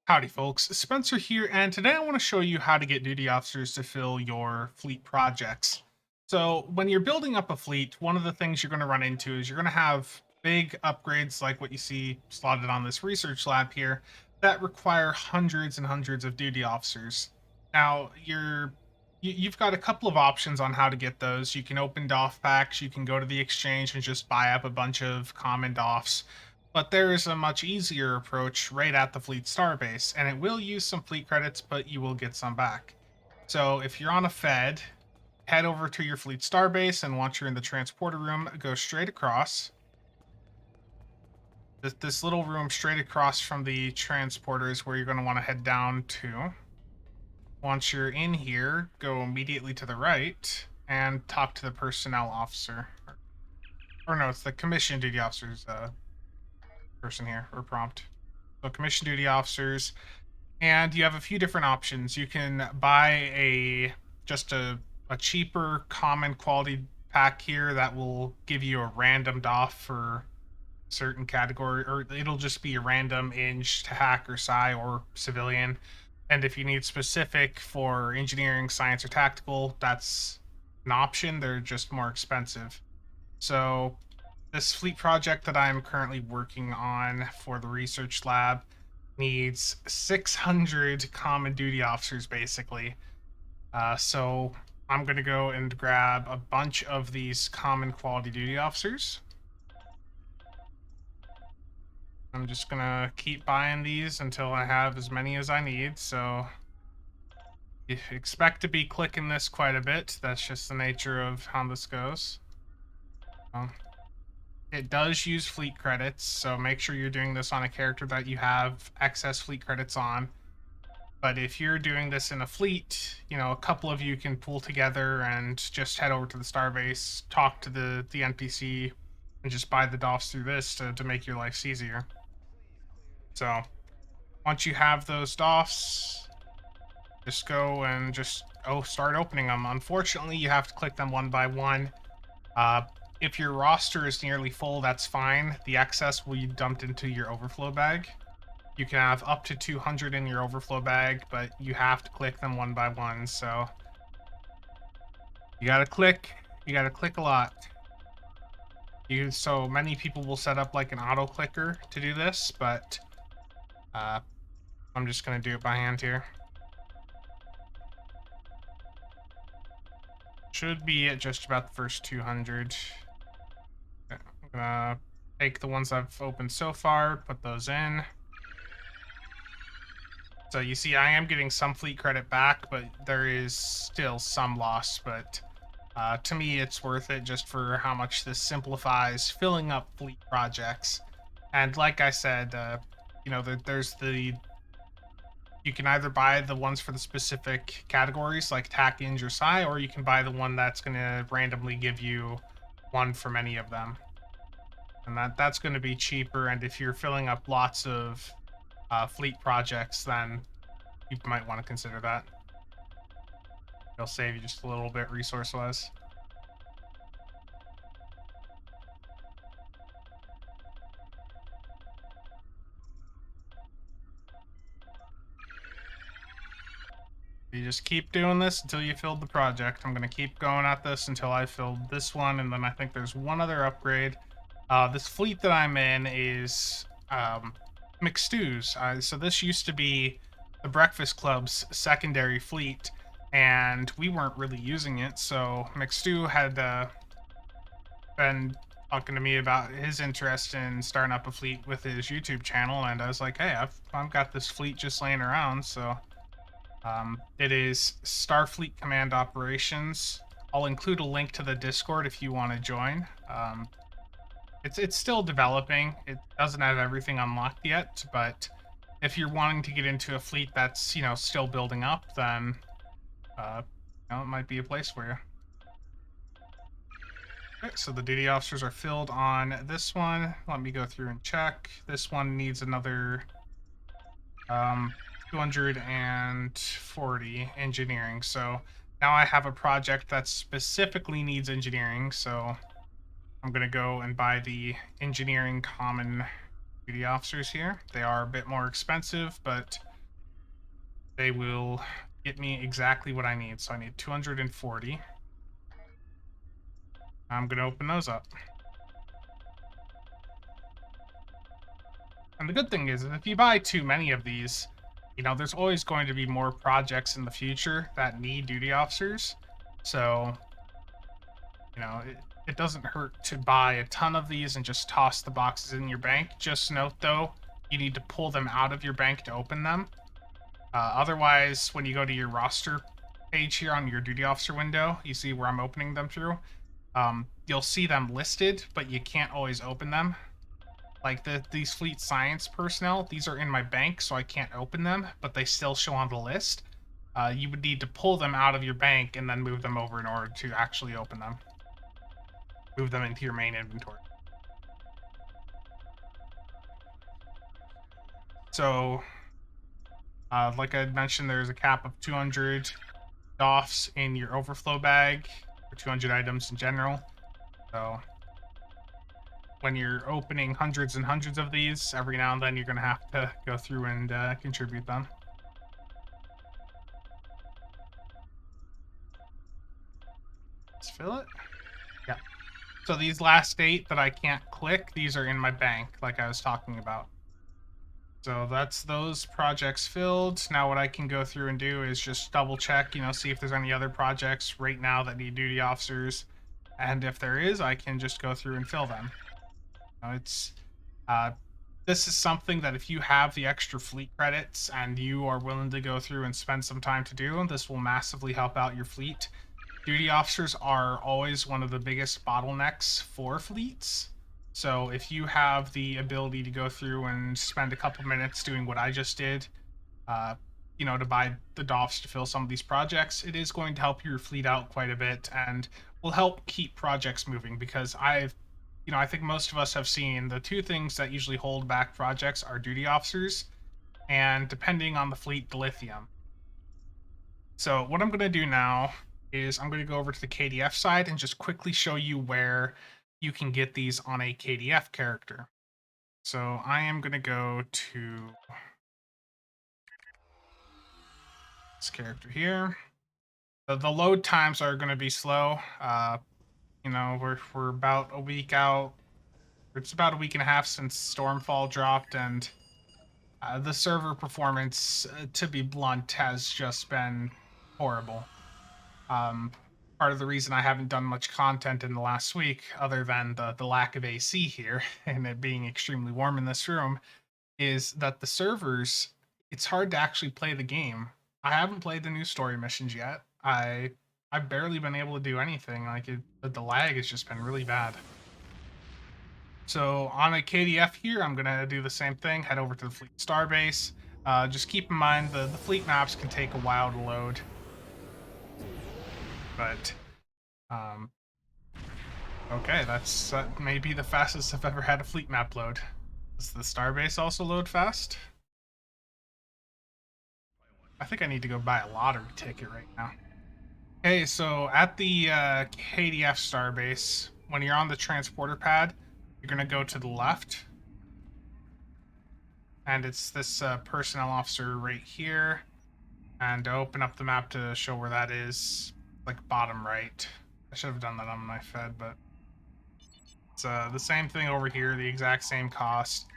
Howdy, folks. Spencer here, and today I want to show you how to get duty officers to fill your fleet projects. So, when you're building up a fleet, one of the things you're going to run into is you're going to have big upgrades like what you see slotted on this research lab here that require hundreds and hundreds of duty officers. Now, you've got a couple of options on how to get those. You can open DOFF packs, you can go to the exchange and just buy up a bunch of common DOFFs, but there is a much easier approach right at the fleet starbase, and it will use some fleet credits, but you will get some back. So if you're on a Fed, head over to your fleet starbase, and once you're in the transporter room, go straight across. This little room straight across from the transporter is where you're going to want to head down to. Once you're in here, go immediately to the right and talk to the personnel officer. Or no, it's the commission duty officer's person here, or prompt. So commission duty officers, and you have a few different options. You can buy just a cheaper common quality pack here that will give you a random DOF for certain category, or it'll just be a random Eng to hack or Psi or civilian. And if you need specific for engineering, science, or tactical, that's an option. They're just more expensive. So this fleet project that I'm currently working on for the research lab needs 600 common duty officers, basically. So I'm going to go and grab a bunch of these common quality duty officers. I'm just going to keep buying these until I have as many as I need. So you expect to be clicking this quite a bit. That's just the nature of how this goes. It does use fleet credits, so make sure you're doing this on a character that you have excess fleet credits on. But if you're doing this in a fleet, a couple of you can pool together and just head over to the starbase, talk to the NPC, and just buy the DOFs through this to make your life easier. So once you have those DOFs, just go and start opening them. Unfortunately, you have to click them one by one. If your roster is nearly full, that's fine. The excess will be dumped into your overflow bag. You can have up to 200 in your overflow bag, but you have to click them one by one. So you gotta click a lot. So many people will set up like an auto clicker to do this, but I'm just gonna do it by hand here. Should be at just about the first 200. I'm gonna take the ones I've opened so far, put those in. So you see I am getting some fleet credit back, but there is still some loss. But to me, it's worth it just for how much this simplifies filling up fleet projects. And like I said, you can either buy the ones for the specific categories like TAC, Eng, or Psi, or you can buy the one that's going to randomly give you one from any of them. And that's going to be cheaper, and if you're filling up lots of fleet projects, then you might want to consider that. It'll save you just a little bit resource-wise. You just keep doing this until you filled the project. I'm going to keep going at this until I filled this one, and then I think there's one other upgrade. This fleet that I'm in is McStew's. So this used to be the Breakfast Club's secondary fleet, and we weren't really using it. So McStew had been talking to me about his interest in starting up a fleet with his YouTube channel, and I was like, hey, I've got this fleet just laying around, so it is Starfleet Command Operations. I'll include a link to the Discord if you want to join. It's still developing. It doesn't have everything unlocked yet, but if you're wanting to get into a fleet that's still building up, then it might be a place for you. Okay, so the duty officers are filled on this one. Let me go through and check. This one needs another 240 engineering. So now I have a project that specifically needs engineering. So I'm going to go and buy the engineering common duty officers here. They are a bit more expensive, but they will get me exactly what I need. So I need 240. I'm going to open those up. And the good thing is if you buy too many of these, you know, there's always going to be more projects in the future that need duty officers. So, you know, it doesn't hurt to buy a ton of these and just toss the boxes in your bank. Just note, though, you need to pull them out of your bank to open them. Otherwise, when you go to your roster page here on your duty officer window, you see where I'm opening them through. You'll see them listed, but you can't always open them. Like these fleet science personnel, these are in my bank, so I can't open them, but they still show on the list. You would need to pull them out of your bank and then move them over in order to actually open them. Move them into your main inventory. So, like I mentioned, there's a cap of 200 DOFFs in your overflow bag, or 200 items in general. So, when you're opening hundreds and hundreds of these, every now and then you're going to have to go through and contribute them. Let's fill it. Yeah. So these last 8 that I can't click, these are in my bank, like I was talking about. So that's those projects filled. Now what I can go through and do is just double check, you know, see if there's any other projects right now that need duty officers. And if there is, I can just go through and fill them. You know, this is something that if you have the extra fleet credits and you are willing to go through and spend some time to do, this will massively help out your fleet. Duty officers are always one of the biggest bottlenecks for fleets. So if you have the ability to go through and spend a couple minutes doing what I just did, you know, to buy the DOFFs to fill some of these projects, it is going to help your fleet out quite a bit and will help keep projects moving because I think most of us have seen the 2 things that usually hold back projects are duty officers and, depending on the fleet, the lithium. So what I'm going to do now is I'm going to go over to the KDF side and just quickly show you where you can get these on a KDF character. So I am going to go to this character here. The load times are going to be slow. You know, we're about a week out. It's about a week and a half since Stormfall dropped, and the server performance, to be blunt, has just been horrible. Part of the reason I haven't done much content in the last week, other than the lack of AC here and it being extremely warm in this room, is that the servers, it's hard to actually play the game. I haven't played the new story missions yet. I've barely been able to do anything. Like the lag has just been really bad. So on a KDF here, I'm gonna do the same thing. Head over to the fleet starbase. Just keep in mind the fleet maps can take a while to load, but okay, that may be the fastest I've ever had a fleet map load. Does the starbase also load fast? I think I need to go buy a lottery ticket right now. Okay, so at the KDF starbase, when you're on the transporter pad, you're gonna go to the left, and it's this personnel officer right here. And to open up the map to show where that is, like bottom right. I should have done that on my Fed, but it's the same thing over here, the exact same cost.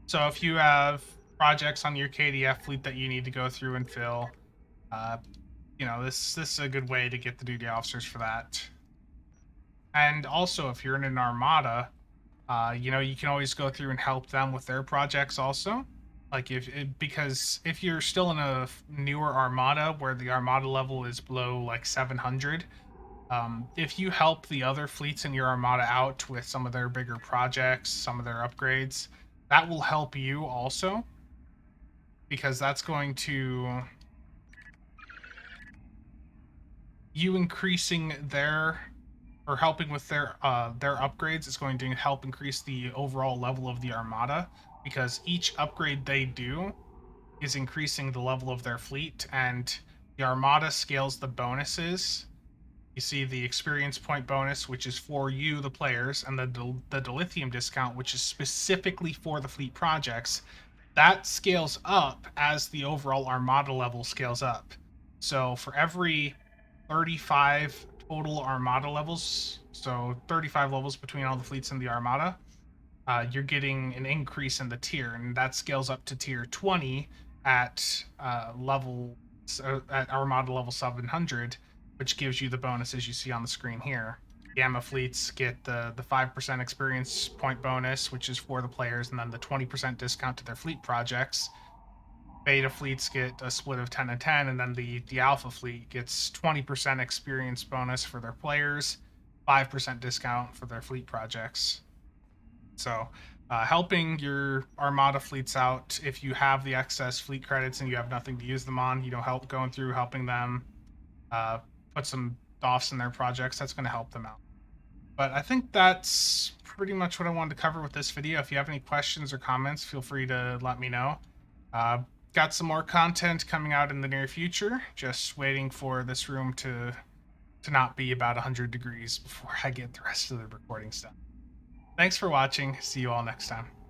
So if you have projects on your KDF fleet that you need to go through and fill, you know, this is a good way to get the duty officers for that. And also, if you're in an armada, you know, you can always go through and help them with their projects also. Like because if you're still in a newer armada where the armada level is below like 700, if you help the other fleets in your armada out with some of their bigger projects, some of their upgrades, that will help you also, because that's going to you increasing their or helping with their upgrades is going to help increase the overall level of the armada, because each upgrade they do is increasing the level of their fleet, and the armada scales the bonuses. You see the experience point bonus, which is for you, the players, and the dilithium discount, which is specifically for the fleet projects. that scales up as the overall armada level scales up. So for every 35 total armada levels, so 35 levels between all the fleets in the armada, you're getting an increase in the tier, and that scales up to tier 20 at at armada level 700, which gives you the bonuses you see on the screen here. Gamma fleets get the 5% experience point bonus, which is for the players, and then the 20% discount to their fleet projects. Beta fleets get a split of 10 and 10, and then the alpha fleet gets 20% experience bonus for their players, 5% discount for their fleet projects. So, helping your armada fleets out if you have the excess fleet credits and you have nothing to use them on, help going through helping them uh, put some DOFFs in their projects. That's going to help them out. But I think that's pretty much what I wanted to cover with this video. If you have any questions or comments, feel free to let me know. Uh, got some more content coming out in the near future. Just waiting for this room to not be about 100 degrees before I get the rest of the recording stuff. Thanks for watching. See you all next time.